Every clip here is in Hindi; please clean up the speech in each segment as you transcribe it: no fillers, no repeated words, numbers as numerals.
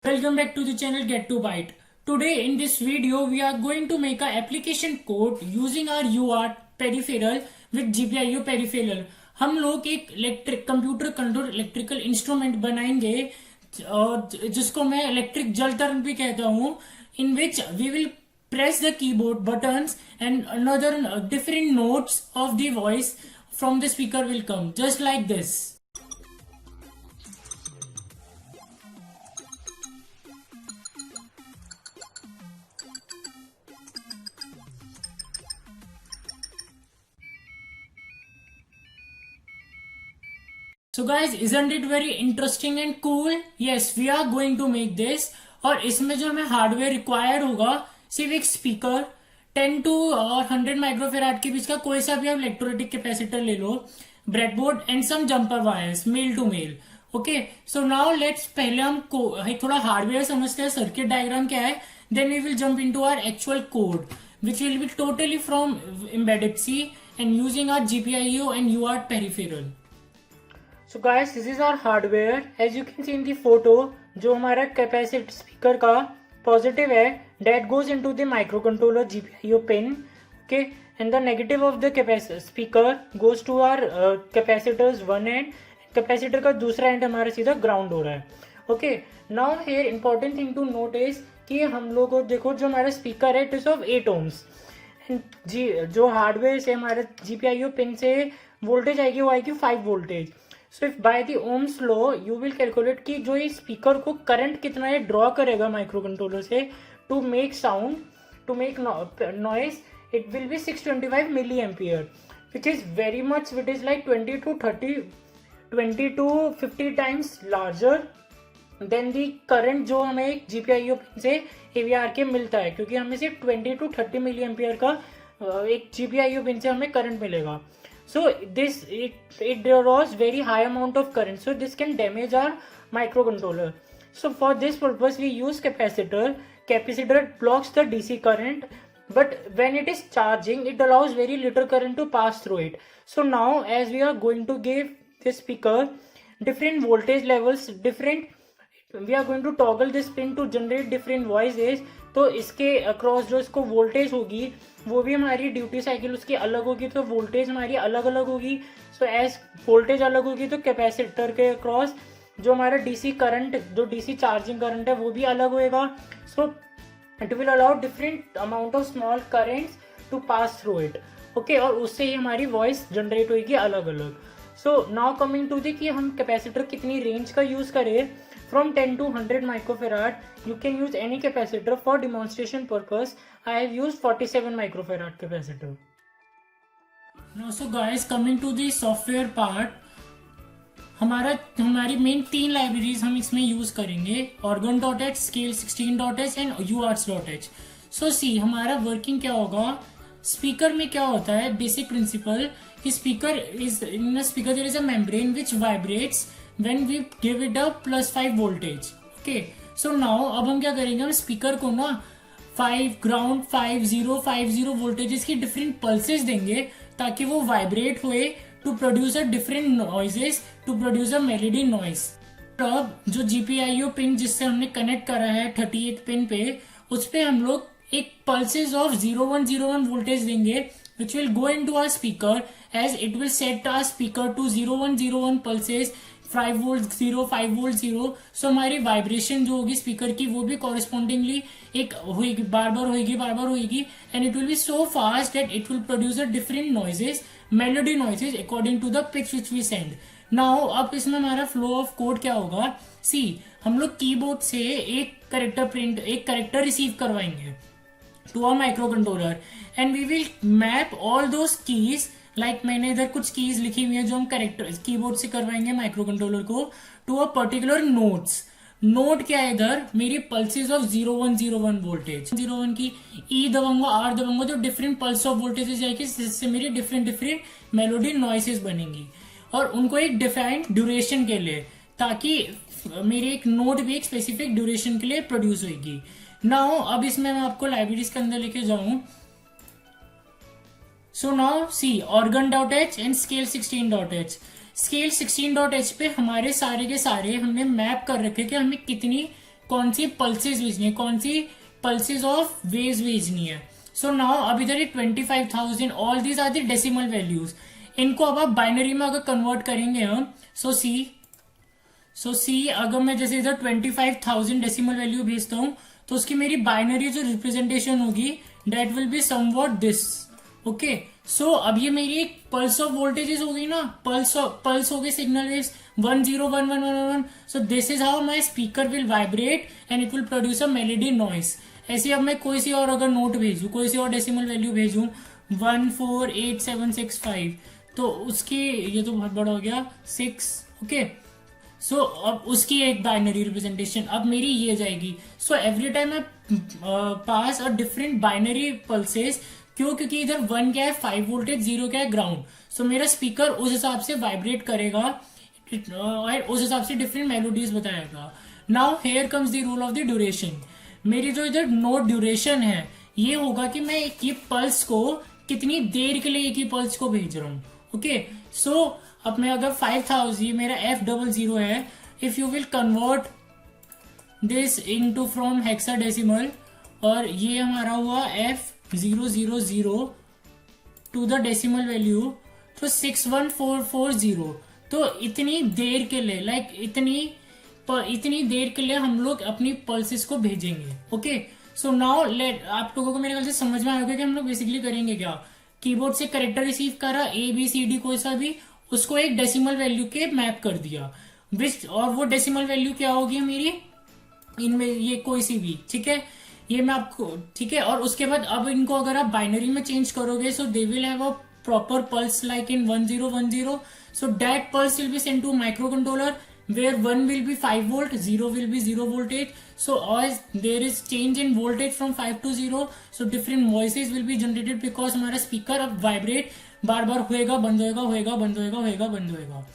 Welcome back to the channel Get to Byte. Today in this video we are going to make a application code using our UART peripheral with GPIO peripheral. हम लोग एक electric computer control electrical instrument बनाएंगे जिसको मैं इलेक्ट्रिक जल तरंग भी कहता हूँ, in which we will press the keyboard buttons and another different notes of the voice from the speaker will come just like this. So guys, isn't it very interesting and cool? Yes, we are going to make this. और इसमें जो हमें हार्डवेयर रिक्वायर होगा सिर्फ एक स्पीकर 10 टू और 100 माइक्रोफेराड के बीच का कोई सा भी आप इलेक्ट्रोलिटिक कैपेसिटर ले लो, breadboard and some jumper wires male to male. Okay, so now let's पहले हम थोड़ा हार्डवेयर समझते हैं, सर्किट डायग्राम क्या है, then we will jump into our actual code which will be totally from embedded C and using our GPIO and UART peripheral. So guys, this is our hardware. As you can see in the photo, जो हमारा कैपेसिटर स्पीकर का पॉजिटिव है that goes into the microcontroller GPIO pin, okay, and the negative of the speaker goes to our capacitors one end. Capacitor का दूसरा एंड हमारा सीधा ग्राउंड हो रहा है. Okay, now here important thing to notice कि हम लोग को देखो जो हमारा स्पीकर है इट इज ऑफ 8 ohms जी, जो हार्डवेयर से हमारे GPIO पिन से वोल्टेज आएगी वो आएगी 5 voltage. So if by the Ohm's law you will calculate कि जो ये स्पीकर को करंट कितना ये ड्रॉ करेगा माइक्रो कंट्रोलर से to make sound, to make noise, it will be 625 milliampere which is very much, it is like 20 to 50 times larger than the current जो हमें एक GPIO पिन से AVR के मिलता है, क्योंकि हमें सिर्फ 20 to 30 मिली एम्पियर का एक GPIO पिन से हमें करंट मिलेगा. So this it draws very high amount of current, so this can damage our microcontroller. So for this purpose we use capacitor. Capacitor blocks the DC current, but when it is charging it allows very little current to pass through it. So now as we are going to give this speaker different voltage levels, we are going to toggle this pin to generate different voices. तो इसके अक्रॉस जो इसको वोल्टेज होगी वो भी हमारी ड्यूटी साइकिल उसकी अलग होगी, तो वोल्टेज हमारी अलग अलग होगी. सो एज वोल्टेज अलग होगी तो कैपेसिटर के अक्रॉस जो हमारा डीसी करंट, जो डीसी चार्जिंग करंट है वो भी अलग होएगा. So it will allow different amount of small currents to pass through it. Okay, और उससे ही हमारी वॉइस जनरेट होगी अलग अलग. So now coming to the कि हम कैपेसिटर कितनी रेंज का यूज करें. From 10 to 100 microfarad, you can use any capacitor. For demonstration purpose, I have used 47 microfarad capacitor. Now, so guys, coming to the software part, हमारी मेन 3 लाइब्रेरीज हम इसमें यूज करेंगे, organ.h, scale16.h and uarts.h. So see, हमारा वर्किंग क्या होगा, स्पीकर में क्या होता है, basic principle, speaker is in a speaker there is a membrane which vibrates when we give it a +5 voltage. Okay, so now अब हम क्या करेंगे, हम स्पीकर को ना 5 ग्राउंड 50 वोल्टेजेस की डिफरेंट पल्सेस देंगे ताकि वो वाइब्रेट हुए to produce a different noises, to produce a melody noise. अब जो GPIO पिन जिससे हमने कनेक्ट करा है 38 पिन पे, उस पे हम लोग एक पल्सेस ऑफ 0101 वोल्टेज देंगे which will go into our speaker as it will set our speaker to 0101 pulses, 5 volt 0, 5 volt 0. सो हमारी वाइब्रेशन जो होगी स्पीकर की वो भी कॉरेस्पॉन्डिंगली एक होगी, बार बार होगी and it will be so fast that it will produce a different noises, melody noises according to the pitch which we send. Now अब इसमें हमारा फ्लो ऑफ कोड क्या होगा, सी हम लोग कीबोर्ड से एक करेक्टर रिसीव करवाएंगे to a microcontroller and we will map all those keys. Like मैंने इधर कुछ कीज लिखी हुई है जो हम करेक्टर कीबोर्ड से करवाएंगे माइक्रो कंट्रोलर को to a particular notes. Note क्या है, इधर मेरी पल्सेस ऑफ 0101 वोल्टेज, 01 की ई दबाऊंगा, आर दबाऊंगा तो डिफरेंट पल्स ऑफ वोल्टेजेस जाएगी, जिससे मेरी डिफरेंट मेलोडी नॉइसेस बनेंगी और उनको एक डिफाइंड ड्यूरेशन के लिए, ताकि मेरी एक नोट भी एक स्पेसिफिक ड्यूरेशन के लिए प्रोड्यूस होगी. नाउ अब इसमें मैं आपको लाइब्रेरीज के अंदर लेके जाऊं. So now see organ.h and scale16.h. Scale16.h पे हमारे सारे के सारे हमने मैप कर रखे कि हमें कितनी कौन सी पल्सेस भेजनी है, कौन सी पल्सेस ऑफ वेव्स भेजनी है। सो नाउ अब इधर 25,000, all these are the decimal values. इनको अब आप बाइनरी में अगर कन्वर्ट करेंगे हम, सो सी अगर मैं जैसे इधर 25,000 डेसिमल वैल्यू भेजता हूं, तो उसकी मेरी बाइनरी जो रिप्रेजेंटेशन होगी that will be somewhat this. Okay, so अब ये मेरी एक पल्स ऑफ वोल्टेजेस होगी ना, पल्स हो गई signal waves 101111। So this is how my speaker will vibrate and it will produce a melody noise. ऐसे अब मैं कोई सी और अगर नोट भेजू, कोई सी और डेसिमल वैल्यू भेजू 148765, तो उसकी, ये तो बहुत बड़ा हो गया 6। ओके, सो अब उसकी एक बाइनरी रिप्रेजेंटेशन अब मेरी ये जाएगी। So every time I pass a different binary pulses. क्यों? क्योंकि इधर 1 क्या है 5 वोल्टेज, 0 क्या है ग्राउंड। सो मेरा स्पीकर उस हिसाब से वाइब्रेट करेगा और उस हिसाब से डिफरेंट मेलोडीज बताएगा। Now here comes the rule of the duration. मेरी जो इधर नोट ड्यूरेशन है ये होगा कि मैं एक ये पल्स को कितनी देर के लिए एक ही पल्स को भेज रहा हूँ। ओके, सो अब मैं अगर 5000, ये मेरा F00 है, if you will convert this into from hexadecimal, और ये हमारा हुआ F000 to the decimal value, तो 61440। तो इतनी देर के लिए, इतनी देर के लिए हम लोग अपनी पल्सेस को भेजेंगे। ओके, सो नाउ लेट, आप लोगों को मेरे ख्याल से समझ में आएगा कि हम लोग बेसिकली करेंगे क्या। कीबोर्ड से करेक्टर रिसीव करा, ABCD कोई सा भी, उसको एक डेसिमल वैल्यू के मैप कर दिया, और वो डेसिमल वैल्यू क्या होगी मेरी, इनमें ये कोई सी भी, ठीक है, ये मैं आपको, ठीक है। और उसके बाद अब इनको अगर आप बाइनरी में चेंज करोगे, so they will have a proper pulse like in 1010। So that pulse will be send to micro controller where 1 will be 5 volt, 0 will be 0 voltage. So as there is change in voltage from 5 to 0, so different voices will be generated because हमारा स्पीकर अब वाइब्रेट बार बार होएगा, बंद होएगा, होएगा, बंद होएगा, होएगा, बंद होएगा।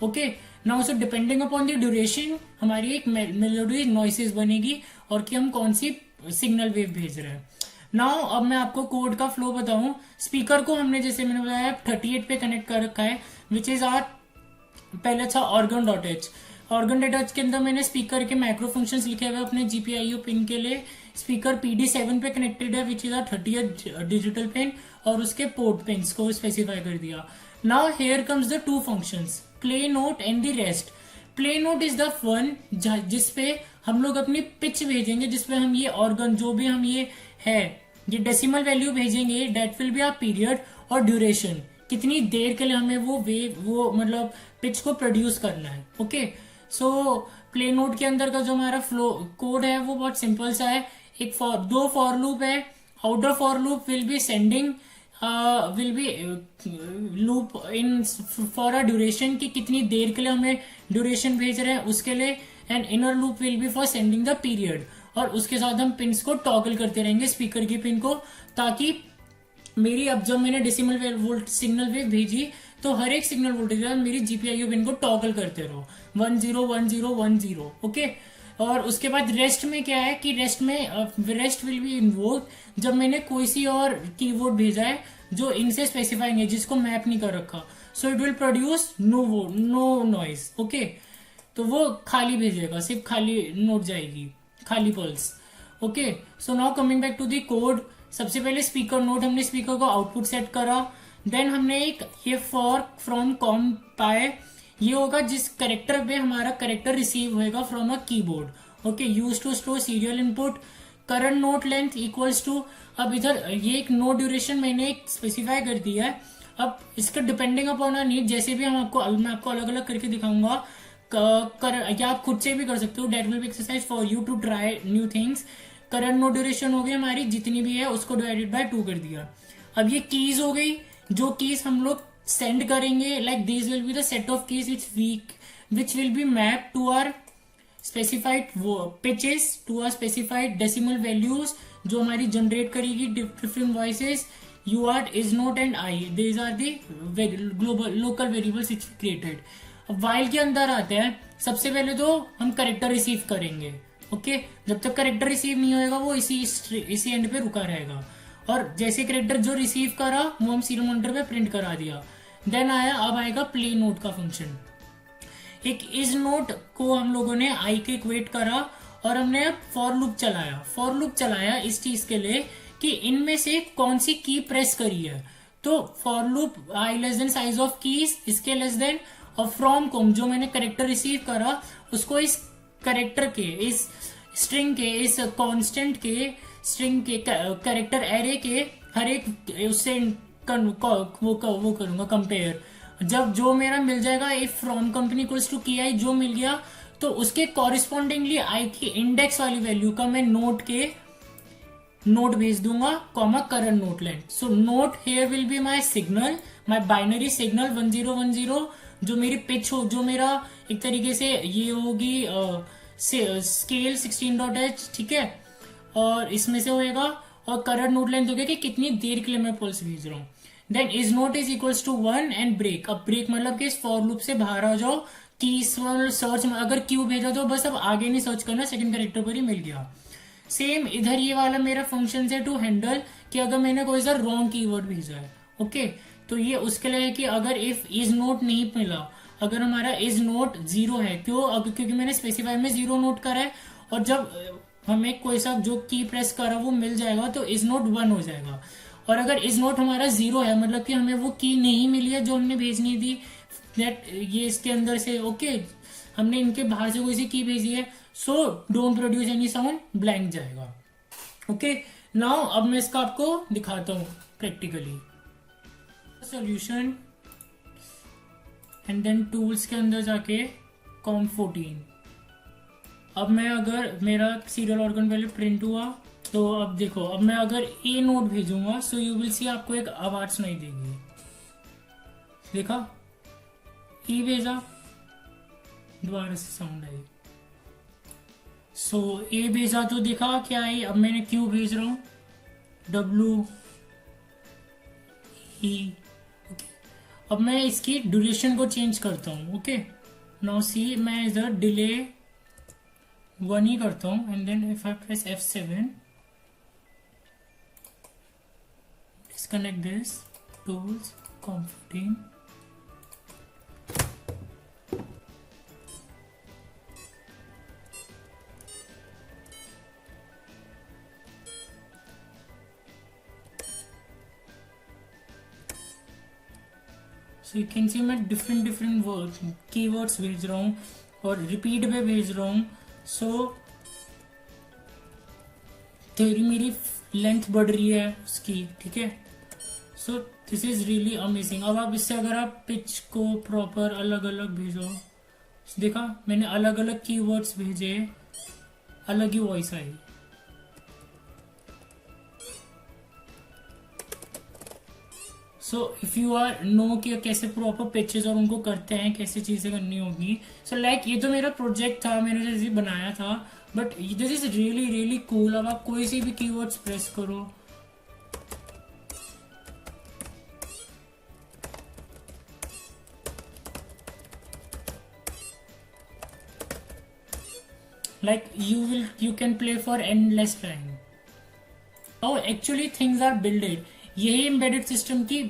Okay, now so depending upon the duration हमारी एक मेलोडी नॉइसेस बनेगी और कि हम कौन सी सिग्नल वेव भेज रहे हैं। नाउ अब मैं आपको कोड का फ्लो बताऊं। स्पीकर को हमने जैसे मैंने बताया 38 पे कनेक्ट कर रखा है, विच इज आर पहले था organ.h। organ.h के अंदर मैंने स्पीकर के माइक्रो फंक्शंस लिखे हुए अपने GPIO पिन के लिए। स्पीकर PD7 पे कनेक्टेड है, which is our 30th digital pin, और उसके पोर्ट पिन्स को स्पेसिफाई कर दिया। Now here comes the two functions, play note and the rest. Play note is the one जिसपे हम लोग अपनी पिच भेजेंगे, जिसपे हम ये ऑर्गन जो भी हम ये है ये डेसिमल वैल्यू भेजेंगे, that will be our period और ड्यूरेशन, कितनी देर के लिए हमें वो मतलब पिच को प्रोड्यूस करना है। ओके, सो प्ले नोट के अंदर का जो हमारा फ्लो कोड है वो बहुत सिंपल सा है। दो फॉर लूप है। Outer for loop will be sending loop in for a duration, की कितनी देर के लिए हमें ड्यूरेशन भेज रहे हैं उसके लिए, and inner loop will be for sending the period. और उसके साथ हम पिन्स को टॉगल करते रहेंगे स्पीकर की पिन को, ताकि मेरी अब जब मैंने डेसिमल वोल्ट सिग्नल वेव भेजी तो हर एक सिग्नल वोल्टेज मेरी GPIO पिन को टॉगल करते रहो 101010। ओके, और उसके बाद रेस्ट में क्या है कि रेस्ट विल बी इन्वोक्ड जब मैंने कोई सी और कीवर्ड भेजा है जो इनसे स्पेसिफाइंग है, जिसको मैप नहीं कर रखा। So it will produce no noise. Okay, तो वो खाली भेजेगा, सिर्फ खाली नोट जाएगी, खाली pulse. Okay, so now coming back to the code. सबसे पहले स्पीकर नोट, हमने स्पीकर को आउटपुट सेट करा। देन हमने एक ये फॉर फ्रॉम कॉम पाए, ये होगा जिस करेक्टर पे हमारा करेक्टर रिसीव होएगा from a keyboard. Okay, use to store serial input. Current note length equals to, अब इधर ये एक नोट ड्यूरेशन मैंने एक स्पेसिफाई कर दिया है। अब इसका डिपेंडिंग अपॉन अ नीड, जैसे भी मैं आपको अलग अलग करके दिखाऊंगा, या आप खुद से भी कर सकते हो। That will be exercise for you to try new things. Current note duration हो गई हमारी, जितनी भी है उसको डिवाइडेड बाय 2 कर दिया। अब ये कीज हो गई, जो कीज हम लोग सेंड करेंगे, like this will be the set of keys which will be map to our specified pitches, to our specified decimal values जो हमारी जनरेट करेगी different voices. UART, is not and I, these are the global local variables which created। अब while के अंदर आते हैं, सबसे पहले तो हम करेक्टर रिसीव करेंगे। ओके, जब तक करेक्टर रिसीव नहीं होएगा वो इसी एंड पे रुका रहेगा, और जैसे करेक्टर जो रिसीव करा वो हम सीरियल मॉनिटर पे प्रिंट करा दिया। देन अब आएगा प्ले नोट का फंक्शन। एक इज नोट को हम लोगों ने आई के इक्वेट करा, और हमने अब फॉर लूप चलाया इस चीज के लिए कि इनमें से कौन सी की प्रेस करी है। तो for loop I less than size of keys, इसके लेस देन, और फ्रॉम कॉम जो मैंने करेक्टर रिसीव करा उसको इस करेक्टर के, इस स्ट्रिंग के, इस कांस्टेंट के स्ट्रिंग के करेक्टर एरे के हर एक उससे वो करूंगा कंपेयर। जब जो मेरा मिल जाएगा if from company equals to की आई जो मिल गया तो उसके कॉरिस्पॉन्डिंगली आई की इंडेक्स वाली वैल्यू का मैं नोट भेज दूंगा comma current note length. So note here will be my signal, my binary signal 1010 जो मेरी पिच हो, जो मेरा एक तरीके से ये होगी स्केल 16.h, ठीक है, और इसमें से होएगा, और करंट नोट लेंथ हो गया कि कितनी देर के लिए मैं पल्स भेज रहा हूँ। Then is note is equals to 1 and break. अब ब्रेक मतलब कि इस फॉर लूप से बाहर आ जाओ, की सर्च में अगर क्यू भेजा तो बस अब आगे नहीं सर्च करना, सेकंड कैरेक्टर पर ही मिल गया। सेम इधर ये वाला मेरा फंक्शन है टू हैंडल कि अगर मैंने कोई सा रॉन्ग कीवर्ड भेजा है, ओके, तो ये उसके लिए है कि अगर इफ इज नोट नहीं मिला, अगर हमारा इज नोट 0 है, क्योंकि मैंने स्पेसिफाई में 0 नोट करा है, और जब हमें कोई सा जो की प्रेस करा वो मिल जाएगा तो इज नोट 1 हो जाएगा। और अगर इज नोट हमारा 0 है मतलब कि हमें वो की नहीं मिली है जो हमने भेजनी थी, दैट ये इसके अंदर से, ओके, हमने इनके बाहर से कोई सी की भेजी है, so don't produce any sound, blank जाएगा। ओके, नाउ अब मैं इसका आपको दिखाता हूं practically solution, and then tools के अंदर जाके कॉम 14। अब मैं अगर मेरा सीरियल ऑर्गन पहले प्रिंट हुआ तो अब देखो, अब मैं अगर ए नोट भेजूंगा सो यू विल सी, आपको एक आवाज सुनाई देगी, देखा, ई भेजा, दोबारा से साउंड आई, सो ए भेजा तो देखा क्या आई। अब मैंने क्यू भेज रहा हूं, डब्ल्यू ई, ओके। अब मैं इसकी ड्यूरेशन को चेंज करता हूं, ओके, नाउ सी, मैं इधर डिले 1 ही करता हूं, and then if I press F7, disconnect this, tools, com 14, so you can see मैं डिफरेंट कीवर्ड्स भेज रहा हूँ और रिपीट पे भेज रहा हूँ, सो थ्योरी मेरी लेंथ बढ़ रही है उसकी, ठीक है। So this is really amazing. अब आप इससे अगर आप पिच को प्रॉपर अलग अलग भेजो, देखा मैंने अलग अलग कीवर्ड्स भेजे, अलग ही वॉइस आई। So if you are know कि कैसे प्रॉपर पिचेस और उनको करते हैं, कैसे चीजें करनी होगी, सो लाइक ये तो मेरा प्रोजेक्ट था, मैंने जैसे बनाया था, but this is really really cool. अब आप कोई सी भी कीवर्ड्स प्रेस करो, like you can play for endless time. Oh, actually things are built. यही एम्बेडेड सिस्टम की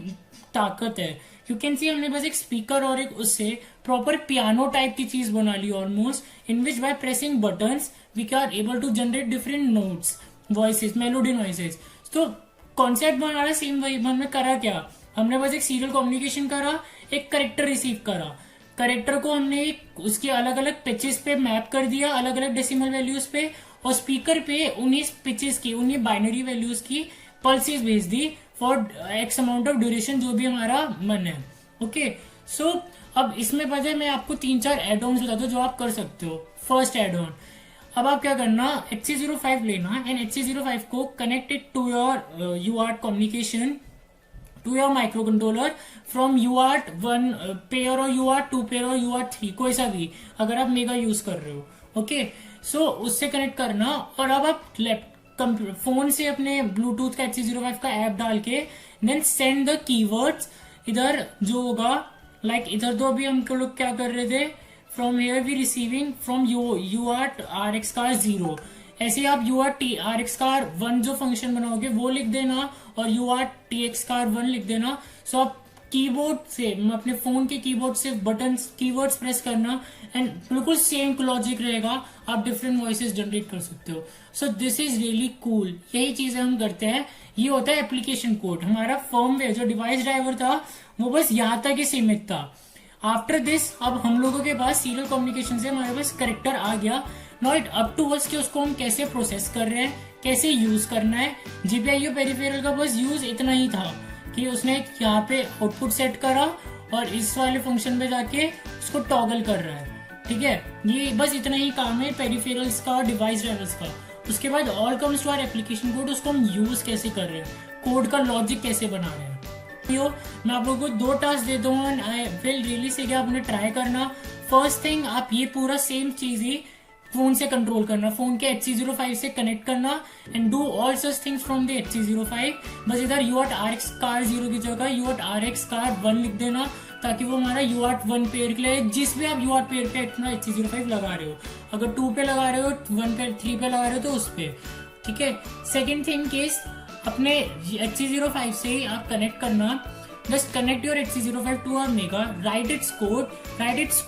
ताकत है। यू कैन सी हमने बस एक स्पीकर और एक उससे प्रॉपर पियानो टाइप की चीज बना ली almost, in which by pressing buttons we are able to generate different notes, voices, melody noises. तो कॉन्सेप्ट बना रहा सेम, वही हमने करा क्या, हमने बस एक सीरियल कम्युनिकेशन करा, एक करेक्टर रिसीव करा, करेक्टर को हमने उसके अलग अलग पिचेस पे मैप कर दिया, अलग अलग डेसिमल वैल्यूज पे, और स्पीकर पे उन्हीं पिचेस की, उन्हीं बाइनरी वैल्यूज की पल्सेस भेज दी for x amount of duration, जो भी हमारा मन है। ओके, सो अब इसमें पता है मैं आपको 3-4 एड ऑन्स बताता हूँ जो आप कर सकते हो। फर्स्ट एड ऑन, अब आप क्या करना, HC05 लेना एंड HC05 को connected to your UART communication to your microcontroller from UART 1 pair और UART 2 पेयर और UART 3, कोई सा भी अगर आप मेगा यूज कर रहे हो। ओके, सो उससे कनेक्ट करना, और अब आप फोन से अपने ब्लूटूथ का HC05 का ऐप डाल के देन सेंड द कीवर्ड्स। इधर जो होगा लाइक इधर तो अभी हम लोग क्या कर रहे थे, from here we receiving from UART RX car 0, ऐसे आप UART RX car 1 जो फंक्शन बनाओगे वो लिख देना और UART TX car 1 लिख देना। सो आप कीबोर्ड से, अपने फोन के कीबोर्ड से बटन कीवर्ड्स प्रेस करना, एंड बिल्कुल सेम लॉजिक रहेगा, आप डिफरेंट वॉइसेस जनरेट कर सकते हो. So this is really cool. यही चीजें हम करते हैं. ये होता है एप्लीकेशन कोड. हमारा फर्मवेयर जो डिवाइस ड्राइवर था वो बस यहां तक ही सीमित था. आफ्टर दिस अब हम लोगों के पास सीरियल कम्युनिकेशन से हमारे पास करेक्टर आ गया. Now it up to us कि उसको हम कैसे प्रोसेस कर रहे हैं, कैसे यूज करना है. जीपीआईओ पेरिफेरल का बस यूज इतना ही था कि उसने यहाँ पे आउटपुट सेट करा और इस वाले फंक्शन पे जाके उसको टॉगल कर रहा है. ठीक है, ये बस इतना ही काम है पेरिफेरल्स का और डिवाइस ड्राइवर्स का. उसके बाद all comes to our application code. उसको हम यूज कैसे कर रहे हैं, कोड का लॉजिक कैसे बना रहे हैं. मैं आप लोगों को 2 टास्क देता हूँ and I will really say क्या आपने ट्राई करना. फर्स्ट थिंग, आप ये पूरा सेम चीज ही फोन से कंट्रोल करना, फोन के HC05 से कनेक्ट करना and do all such things from the HC05. बस इधर UART कार 0 की जगह UART कार 1 लिख देना, ताकि वो हमारा UART 1 पेयर के लिए, जिस भी आप UART पेयर पे अपना HC05 लगा रहे हो, अगर 2 पे लगा रहे हो, 1 पे, 3 पे लगा रहे हो तो उस पे. ठीक है. सेकेंड थिंग केस अपने HC05 से ही आप कनेक्ट करना. Just connect your HC05 to our Mega, write its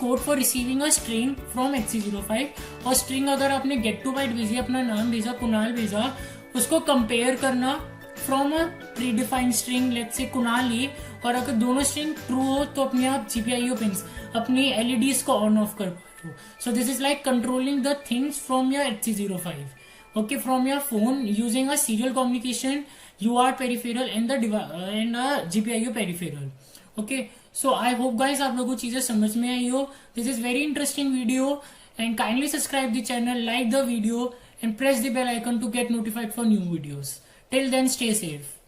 code for receiving a string from HC05. और string अगर आपने get to byte भेजी, अपना नाम भेजा, कुणाल भेजा, उसको कंपेयर करना from a predefined string, let's say Kunal ही, और अगर दोनों string true हो तो अपने आप GPIO pins, अपनी LEDs को ऑन ऑफ कर पाते हो. So this is like controlling the things from your HC05. Okay, from your phone using a serial communication UART peripheral and the GPIO peripheral. Okay, so I hope guys आप लोगों को चीजें समझ में आई हो. This is very interesting video and kindly subscribe the channel, like the video and press the bell icon to get notified for new videos. Till then, stay safe.